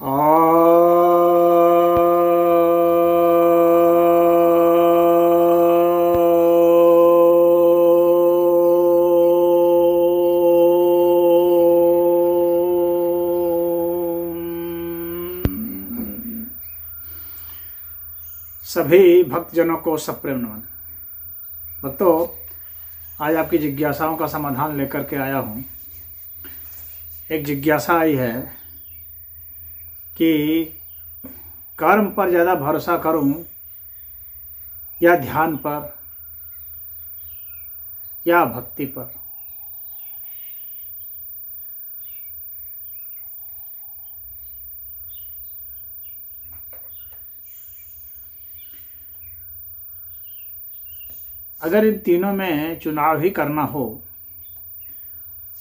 सभी भक्तजनों को सप्रेम नमन। भक्तों, आज आपकी जिज्ञासाओं का समाधान लेकर के आया हूँ। एक जिज्ञासा आई है कि कर्म पर ज़्यादा भरोसा करूँ या ध्यान पर या भक्ति पर। अगर इन तीनों में चुनाव ही करना हो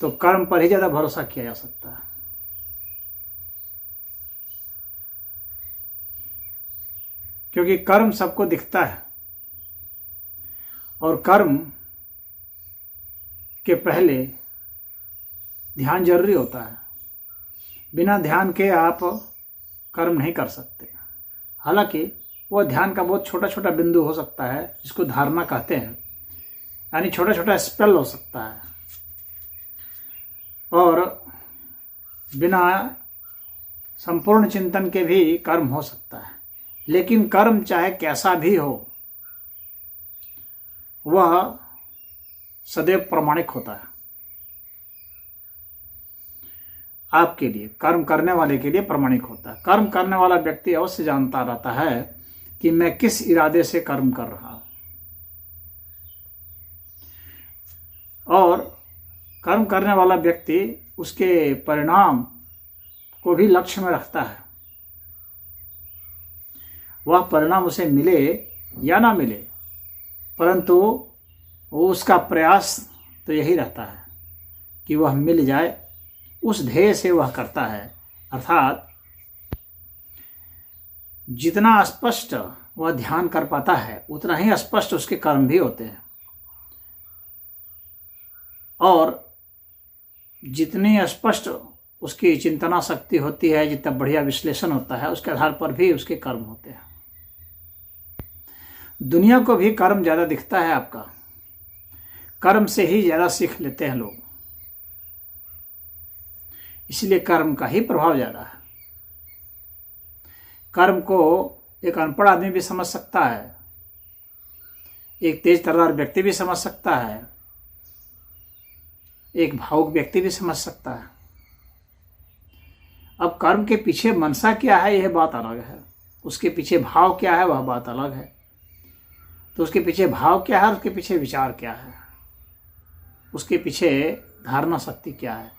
तो कर्म पर ही ज़्यादा भरोसा किया जा सकता है। क्योंकि कर्म सबको दिखता है और कर्म के पहले ध्यान जरूरी होता है। बिना ध्यान के आप कर्म नहीं कर सकते। हालांकि वो ध्यान का बहुत छोटा छोटा बिंदु हो सकता है, जिसको धारणा कहते हैं, यानी छोटा छोटा स्पेल हो सकता है, और बिना संपूर्ण चिंतन के भी कर्म हो सकता है। लेकिन कर्म चाहे कैसा भी हो, वह सदैव प्रमाणिक होता है। आपके लिए, कर्म करने वाले के लिए प्रमाणिक होता है। कर्म करने वाला व्यक्ति अवश्य जानता रहता है कि मैं किस इरादे से कर्म कर रहा हूं, और कर्म करने वाला व्यक्ति उसके परिणाम को भी लक्ष्य में रखता है। वह परिणाम उसे मिले या ना मिले, परंतु उसका प्रयास तो यही रहता है कि वह मिल जाए। उस ध्येय से वह करता है। अर्थात जितना स्पष्ट वह ध्यान कर पाता है, उतना ही स्पष्ट उसके कर्म भी होते हैं। और जितनी स्पष्ट उसकी चिंतना शक्ति होती है, जितना बढ़िया विश्लेषण होता है, उसके आधार पर भी उसके कर्म होते हैं। दुनिया को भी कर्म ज़्यादा दिखता है आपका। कर्म से ही ज़्यादा सीख लेते हैं लोग, इसलिए कर्म का ही प्रभाव ज़्यादा है। कर्म को एक अनपढ़ आदमी भी समझ सकता है, एक तेज तर्रार व्यक्ति भी समझ सकता है, एक भावुक व्यक्ति भी समझ सकता है। अब कर्म के पीछे मनसा क्या है, यह बात अलग है। उसके पीछे भाव क्या है, वह बात अलग है। तो उसके पीछे भाव क्या है, उसके पीछे विचार क्या है, उसके पीछे धारणा शक्ति क्या है।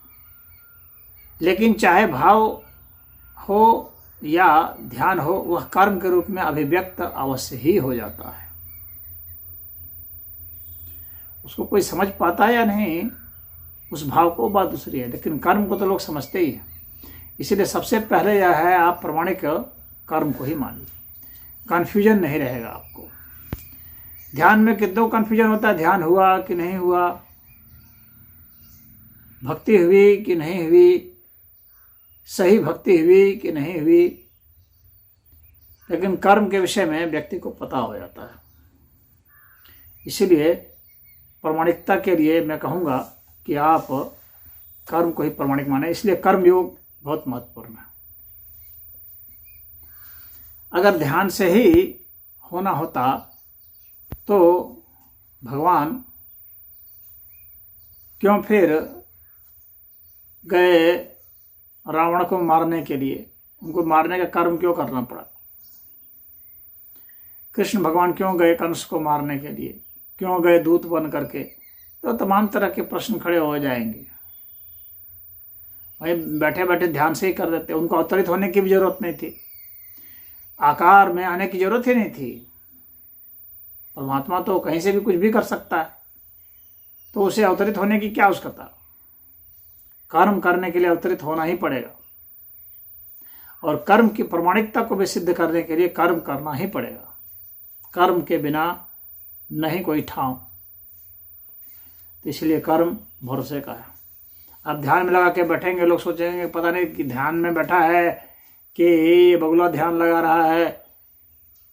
लेकिन चाहे भाव हो या ध्यान हो, वह कर्म के रूप में अभिव्यक्त अवश्य ही हो जाता है। उसको कोई समझ पाता है या नहीं, उस भाव को, बात दूसरी है। लेकिन कर्म को तो लोग समझते ही हैं। इसलिए सबसे पहले यह है, आप प्रमाणिक कर्म को ही मानिए। कन्फ्यूजन नहीं रहेगा आपको। ध्यान में कितना कन्फ्यूजन होता है, ध्यान हुआ कि नहीं हुआ, भक्ति हुई कि नहीं हुई, सही भक्ति हुई कि नहीं हुई। लेकिन कर्म के विषय में व्यक्ति को पता हो जाता है। इसलिए प्रमाणिकता के लिए मैं कहूँगा कि आप कर्म को ही प्रमाणिक माने। इसलिए कर्म योग बहुत महत्वपूर्ण है। अगर ध्यान से ही होना होता तो भगवान क्यों फिर गए रावण को मारने के लिए? उनको मारने का कर्म क्यों करना पड़ा? कृष्ण भगवान क्यों गए कंस को मारने के लिए? क्यों गए दूत बन करके? तो तमाम तरह के प्रश्न खड़े हो जाएंगे। वही बैठे बैठे ध्यान से ही कर देते। उनको अवतरित होने की भी जरूरत नहीं थी, आकार में आने की जरूरत ही नहीं थी। परमात्मा तो कहीं से भी कुछ भी कर सकता है, तो उसे अवतरित होने की क्या आवश्यकता? कर्म करने के लिए अवतरित होना ही पड़ेगा, और कर्म की प्रमाणिकता को भी सिद्ध करने के लिए कर्म करना ही पड़ेगा। कर्म के बिना नहीं कोई ठाव। तो इसलिए कर्म भरोसे का है। अब ध्यान में लगा के बैठेंगे, लोग सोचेंगे पता नहीं कि ध्यान में बैठा है कि ये बगुला ध्यान लगा रहा है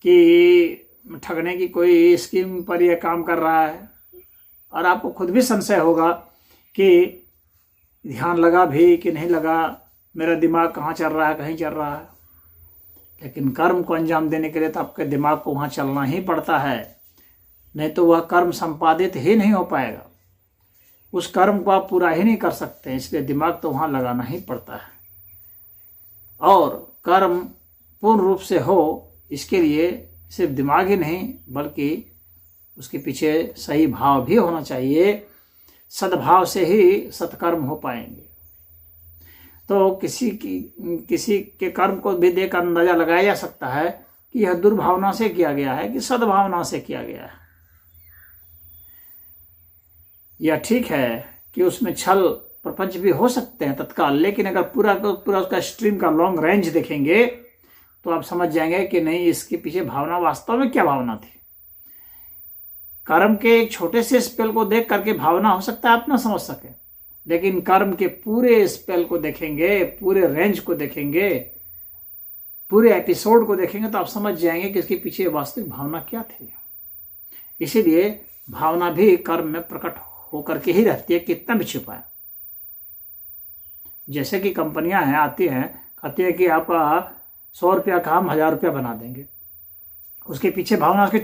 कि ठगने की कोई स्कीम पर यह काम कर रहा है, और आपको खुद भी संशय होगा कि ध्यान लगा भी कि नहीं लगा, मेरा दिमाग कहाँ चल रहा है, कहीं चल रहा है। लेकिन कर्म को अंजाम देने के लिए तो आपके दिमाग को वहाँ चलना ही पड़ता है, नहीं तो वह कर्म संपादित ही नहीं हो पाएगा, उस कर्म को आप पूरा ही नहीं कर सकते। इसलिए दिमाग तो वहाँ लगाना ही पड़ता है, और कर्म पूर्ण रूप से हो इसके लिए सिर्फ दिमाग ही नहीं बल्कि उसके पीछे सही भाव भी होना चाहिए। सद्भाव से ही सत्कर्म हो पाएंगे। तो किसी के कर्म को भी देख अंदाजा लगाया जा सकता है कि यह दुर्भावना से किया गया है कि सद्भावना से किया गया है। यह ठीक है कि उसमें छल प्रपंच भी हो सकते हैं तत्काल, लेकिन अगर पूरा उसका स्ट्रीम का लॉन्ग रेंज देखेंगे तो आप समझ जाएंगे कि नहीं, इसके पीछे भावना वास्तव में क्या भावना थी। कर्म के एक छोटे से स्पेल को देख करके भावना हो सकता है आप ना समझ सके, लेकिन कर्म के पूरे स्पेल को देखेंगे, पूरे रेंज को देखेंगे, पूरे एपिसोड को देखेंगे तो आप समझ जाएंगे कि इसके पीछे वास्तविक भावना क्या थी। इसीलिए भावना भी कर्म में प्रकट होकर के ही रहती है, कितना भी छुपाए। जैसे कि कंपनियां हैं, आती हैं, कहती है कि आपका 100 रुपया का हम 1000 रुपया बना देंगे। उसके पीछे भावना उसकी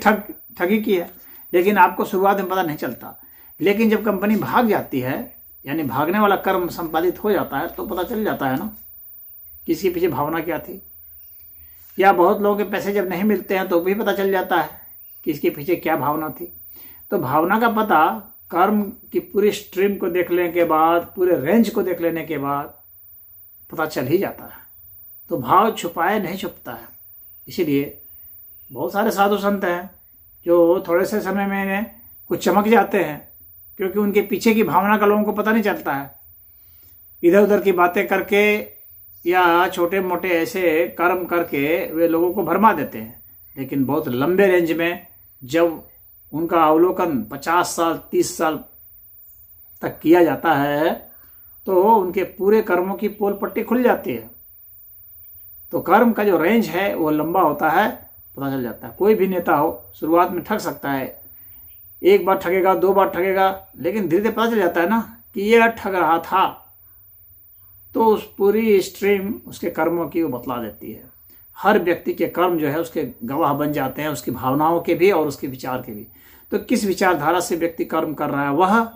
ठगी की है, लेकिन आपको शुरुआत में पता नहीं चलता। लेकिन जब कंपनी भाग जाती है, यानी भागने वाला कर्म संपादित हो जाता है, तो पता चल जाता है ना कि इसके पीछे भावना क्या थी। या बहुत लोगों के पैसे जब नहीं मिलते हैं तो भी पता चल जाता है कि इसके पीछे क्या भावना थी। तो भावना का पता कर्म की पूरी स्ट्रीम को देख लेने के बाद, पूरे रेंज को देख लेने के बाद पता चल ही जाता है। तो भाव छुपाए नहीं छुपता है। इसीलिए बहुत सारे साधु संत हैं जो थोड़े से समय में कुछ चमक जाते हैं, क्योंकि उनके पीछे की भावना का लोगों को पता नहीं चलता है। इधर उधर की बातें करके या छोटे मोटे ऐसे कर्म करके वे लोगों को भरमा देते हैं, लेकिन बहुत लंबे रेंज में जब उनका अवलोकन 50 साल 30 साल तक किया जाता है तो उनके पूरे कर्मों की पोल पट्टी खुल जाती है। तो कर्म का जो रेंज है वो लंबा होता है, पता चल जाता है। कोई भी नेता हो, शुरुआत में ठग सकता है, एक बार ठगेगा, 2 बार ठगेगा, लेकिन धीरे धीरे पता चल जाता है ना कि ये ठग रहा था। तो उस पूरी स्ट्रीम उसके कर्मों की वो बतला देती है। हर व्यक्ति के कर्म जो है उसके गवाह बन जाते हैं, उसकी भावनाओं के भी और उसके विचार के भी। तो किस विचारधारा से व्यक्ति कर्म कर रहा है वह,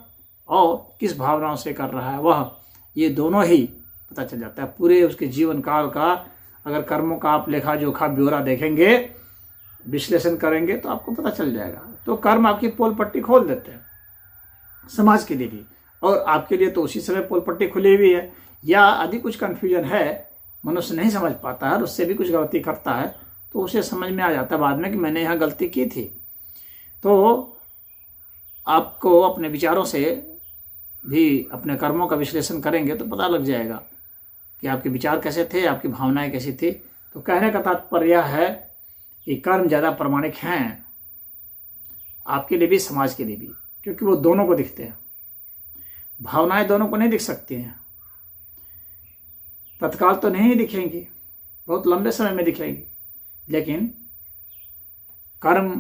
और किस भावनाओं से कर रहा है वह, ये दोनों ही पता चल जाता है। पूरे उसके जीवन काल का अगर कर्मों का आप लेखा जोखा ब्यौरा देखेंगे, विश्लेषण करेंगे तो आपको पता चल जाएगा। तो कर्म आपकी पोल पट्टी खोल देते हैं, समाज के लिए भी और आपके लिए तो उसी समय पोल पट्टी खुली हुई है। या यदि कुछ कन्फ्यूजन है, मनुष्य नहीं समझ पाता है और उससे भी कुछ गलती करता है, तो उसे समझ में आ जाता है बाद में कि मैंने यहाँ गलती की थी। तो आपको अपने विचारों से भी अपने कर्मों का विश्लेषण करेंगे तो पता लग जाएगा कि आपके विचार कैसे थे, आपकी भावनाएं कैसी थी। तो कहने का तात्पर्य यह है कि कर्म ज़्यादा प्रामाणिक हैं आपके लिए भी, समाज के लिए भी, क्योंकि वो दोनों को दिखते हैं। भावनाएं दोनों को नहीं दिख सकती हैं, तत्काल तो नहीं दिखेंगी, बहुत लंबे समय में दिखेंगी, लेकिन कर्म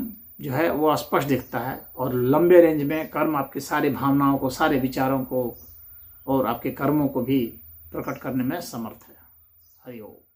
जो है वो स्पष्ट दिखता है और लंबे रेंज में कर्म आपकी सारी भावनाओं को, सारे विचारों को और आपके कर्मों को भी प्रकट करने में समर्थ है। हरि ओम।